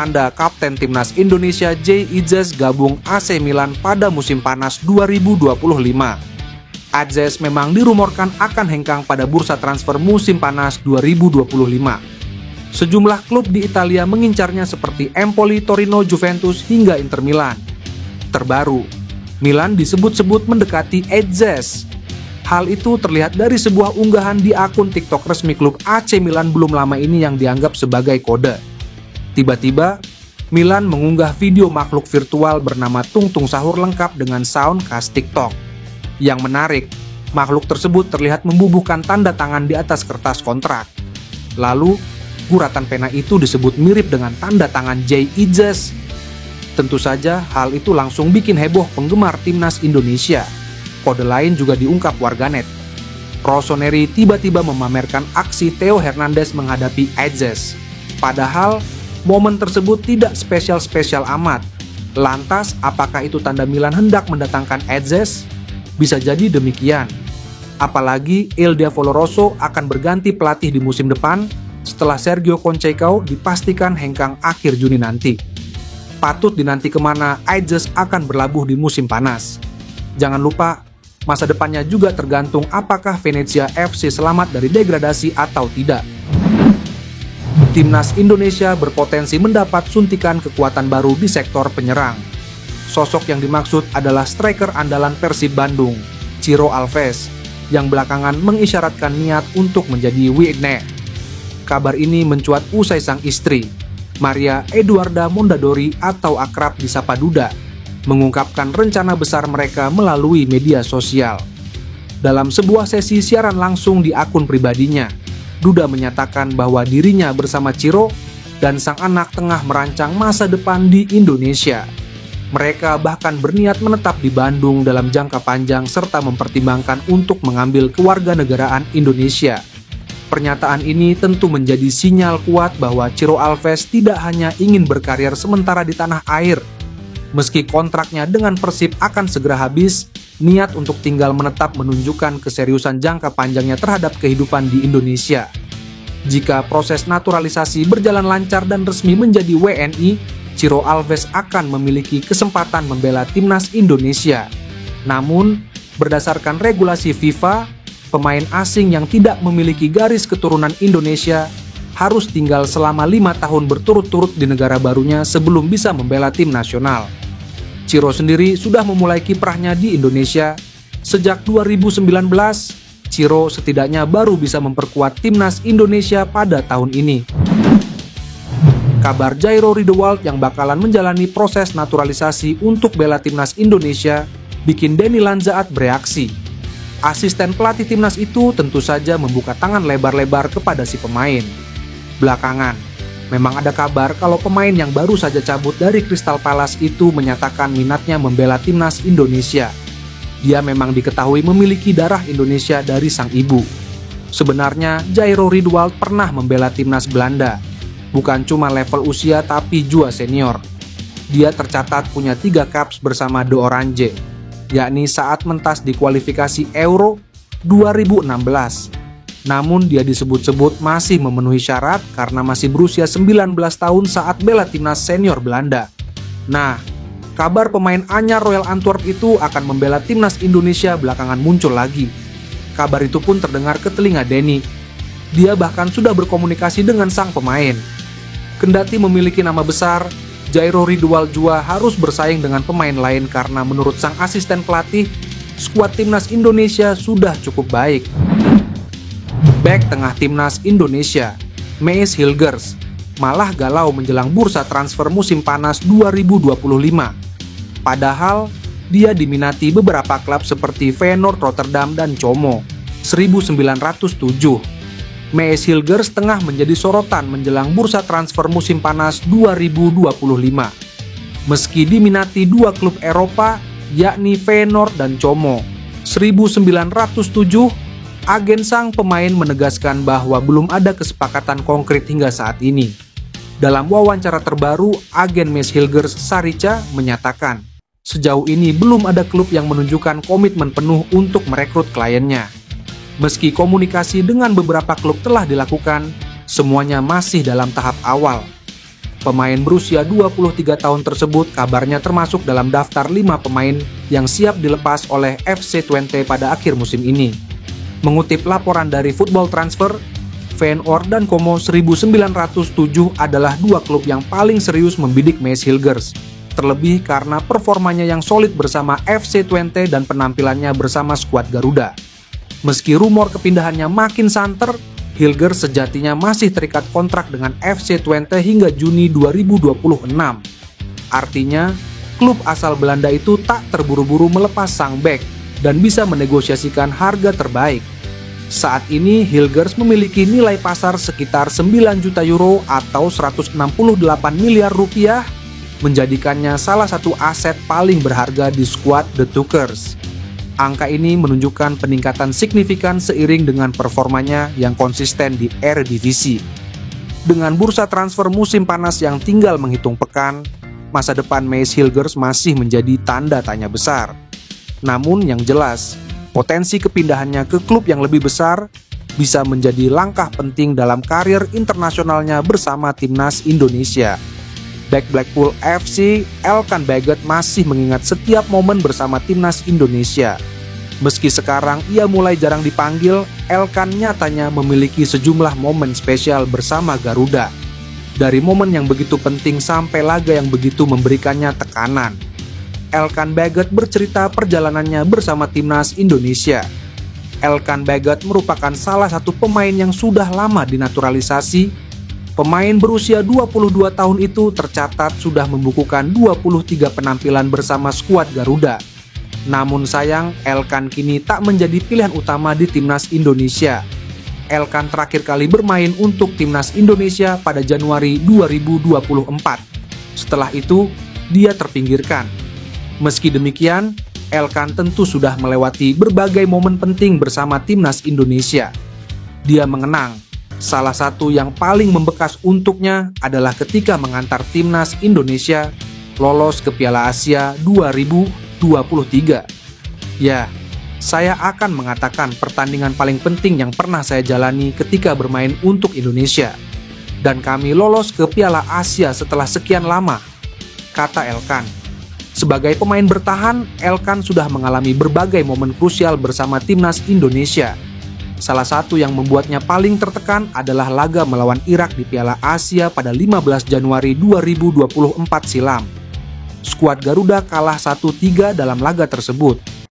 tanda Kapten Timnas Indonesia Jay Idzes gabung AC Milan pada musim panas 2025. Idzes memang dirumorkan akan hengkang pada bursa transfer musim panas 2025. Sejumlah klub di Italia mengincarnya seperti Empoli, Torino, Juventus, hingga Inter Milan. Terbaru, Milan disebut-sebut mendekati Idzes. Hal itu terlihat dari sebuah unggahan di akun TikTok resmi klub AC Milan belum lama ini yang dianggap sebagai kode. Tiba-tiba, Milan mengunggah video makhluk virtual bernama Tung Tung Sahur lengkap dengan sound khas TikTok. Yang menarik, makhluk tersebut terlihat membubuhkan tanda tangan di atas kertas kontrak. Lalu, guratan pena itu disebut mirip dengan tanda tangan Jay Idzes. Tentu saja, hal itu langsung bikin heboh penggemar Timnas Indonesia. Kode lain juga diungkap warganet. Rossoneri tiba-tiba memamerkan aksi Theo Hernandez menghadapi Idzes. Padahal, momen tersebut tidak spesial-spesial amat. Lantas, apakah itu tanda Milan hendak mendatangkan Idzes? Bisa jadi demikian. Apalagi Il Diavolo Rosso akan berganti pelatih di musim depan setelah Sergio Conceição dipastikan hengkang akhir Juni nanti. Patut dinanti kemana Idzes akan berlabuh di musim panas. Jangan lupa, masa depannya juga tergantung apakah Venezia FC selamat dari degradasi atau tidak. Timnas Indonesia berpotensi mendapat suntikan kekuatan baru di sektor penyerang. Sosok yang dimaksud adalah striker andalan Persib Bandung, Ciro Alves, yang belakangan mengisyaratkan niat untuk menjadi winger. Kabar ini mencuat usai sang istri, Maria Eduarda Mondadori atau akrab disapa Duda, mengungkapkan rencana besar mereka melalui media sosial. Dalam sebuah sesi siaran langsung di akun pribadinya, Duda menyatakan bahwa dirinya bersama Ciro dan sang anak tengah merancang masa depan di Indonesia. Mereka bahkan berniat menetap di Bandung dalam jangka panjang serta mempertimbangkan untuk mengambil kewarganegaraan Indonesia. Pernyataan ini tentu menjadi sinyal kuat bahwa Ciro Alves tidak hanya ingin berkarir sementara di tanah air. Meski kontraknya dengan Persib akan segera habis, niat untuk tinggal menetap menunjukkan keseriusan jangka panjangnya terhadap kehidupan di Indonesia. Jika proses naturalisasi berjalan lancar dan resmi menjadi WNI, Ciro Alves akan memiliki kesempatan membela Timnas Indonesia. Namun, berdasarkan regulasi FIFA, pemain asing yang tidak memiliki garis keturunan Indonesia harus tinggal selama 5 tahun berturut-turut di negara barunya sebelum bisa membela tim nasional. Ciro sendiri sudah memulai kiprahnya di Indonesia. Sejak 2019, Ciro setidaknya baru bisa memperkuat Timnas Indonesia pada tahun ini. Kabar Jairo Riedewald yang bakalan menjalani proses naturalisasi untuk bela Timnas Indonesia bikin Denny Lanzaat bereaksi. Asisten pelatih Timnas itu tentu saja membuka tangan lebar-lebar kepada si pemain. Belakangan, memang ada kabar kalau pemain yang baru saja cabut dari Crystal Palace itu menyatakan minatnya membela Timnas Indonesia. Dia memang diketahui memiliki darah Indonesia dari sang ibu. Sebenarnya, Jairo Riedewald pernah membela Timnas Belanda. Bukan cuma level usia tapi juga senior. Dia tercatat punya 3 caps bersama The Orange, yakni saat mentas di kualifikasi Euro 2016. Namun dia disebut-sebut masih memenuhi syarat karena masih berusia 19 tahun saat bela Timnas senior Belanda. Nah, kabar pemain anyar Royal Antwerp itu akan membela Timnas Indonesia belakangan muncul lagi. Kabar itu pun terdengar ke telinga Denny. Dia bahkan sudah berkomunikasi dengan sang pemain. Kendati memiliki nama besar, Jairo Riedewald juga harus bersaing dengan pemain lain karena menurut sang asisten pelatih, skuad Timnas Indonesia sudah cukup baik. Bek tengah Timnas Indonesia, Mees Hilgers, malah galau menjelang bursa transfer musim panas 2025. Padahal, dia diminati beberapa klub seperti Feyenoord Rotterdam dan Como, 1907. Mees Hilgers tengah menjadi sorotan menjelang bursa transfer musim panas 2025. Meski diminati 2 klub Eropa, yakni Feyenoord dan Como, 1907, agen sang pemain menegaskan bahwa belum ada kesepakatan konkret hingga saat ini. Dalam wawancara terbaru, agen Mees Hilgers Sarica menyatakan, sejauh ini belum ada klub yang menunjukkan komitmen penuh untuk merekrut kliennya. Meski komunikasi dengan beberapa klub telah dilakukan, semuanya masih dalam tahap awal. Pemain berusia 23 tahun tersebut kabarnya termasuk dalam daftar 5 pemain yang siap dilepas oleh FC Twente pada akhir musim ini. Mengutip laporan dari Football Transfer, Feyenoord dan Como 1907 adalah dua klub yang paling serius membidik Mees Hilgers, terlebih karena performanya yang solid bersama FC Twente dan penampilannya bersama skuad Garuda. Meski rumor kepindahannya makin santer, Hilgers sejatinya masih terikat kontrak dengan FC Twente hingga Juni 2026. Artinya, klub asal Belanda itu tak terburu-buru melepas sang bek dan bisa menegosiasikan harga terbaik. Saat ini Hilgers memiliki nilai pasar sekitar 9 juta euro atau 168 miliar rupiah, menjadikannya salah satu aset paling berharga di skuad The Tukers. Angka ini menunjukkan peningkatan signifikan seiring dengan performanya yang konsisten di Eredivisie. Dengan bursa transfer musim panas yang tinggal menghitung pekan, masa depan Mees Hilgers masih menjadi tanda tanya besar. Namun yang jelas, potensi kepindahannya ke klub yang lebih besar bisa menjadi langkah penting dalam karir internasionalnya bersama timnas Indonesia. Bek Blackpool FC, Elkan Baggott masih mengingat setiap momen bersama timnas Indonesia. Meski sekarang ia mulai jarang dipanggil, Elkan nyatanya memiliki sejumlah momen spesial bersama Garuda. Dari momen yang begitu penting sampai laga yang begitu memberikannya tekanan. Elkan Baggott bercerita perjalanannya bersama timnas Indonesia. Elkan Baggott merupakan salah satu pemain yang sudah lama dinaturalisasi. Pemain berusia 22 tahun itu tercatat sudah membukukan 23 penampilan bersama skuad Garuda. Namun sayang, Elkan kini tak menjadi pilihan utama di timnas Indonesia. Elkan terakhir kali bermain untuk timnas Indonesia pada Januari 2024. Setelah itu, dia terpinggirkan. Meski demikian, Elkan tentu sudah melewati berbagai momen penting bersama timnas Indonesia. Dia mengenang, salah satu yang paling membekas untuknya adalah ketika mengantar timnas Indonesia lolos ke Piala Asia 2023. Ya, saya akan mengatakan pertandingan paling penting yang pernah saya jalani ketika bermain untuk Indonesia. Dan kami lolos ke Piala Asia setelah sekian lama, kata Elkan. Sebagai pemain bertahan, Elkan sudah mengalami berbagai momen krusial bersama timnas Indonesia. Salah satu yang membuatnya paling tertekan adalah laga melawan Irak di Piala Asia pada 15 Januari 2024 silam. Skuad Garuda kalah 1-3 dalam laga tersebut.